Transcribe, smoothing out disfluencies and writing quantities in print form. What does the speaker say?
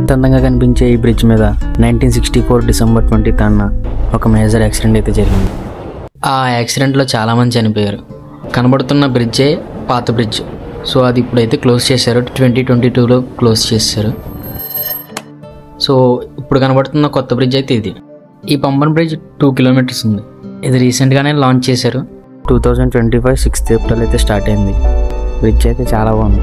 ఇంత అందంగా కనిపించే ఈ బ్రిడ్జ్ మీద 1964 డిసెంబర్ 20th ఒక మేజర్ యాక్సిడెంట్ అయితే జరిగింది. ఆ యాక్సిడెంట్లో చాలామంది చనిపోయారు. కనబడుతున్న బ్రిడ్జే పాత బ్రిడ్జ్. సో అది ఇప్పుడైతే క్లోజ్ చేశారు, 2022లో క్లోజ్ చేశారు. సో ఇప్పుడు కనబడుతున్న కొత్త బ్రిడ్జ్ అయితే ఇది. ఈ పంబన్ బ్రిడ్జ్ 2 kilometers ఉంది. ఇది రీసెంట్గానే లాంచ్ చేశారు. 2025 6th April అయితే స్టార్ట్ అయింది. బ్రిడ్జ్ అయితే చాలా బాగుంది.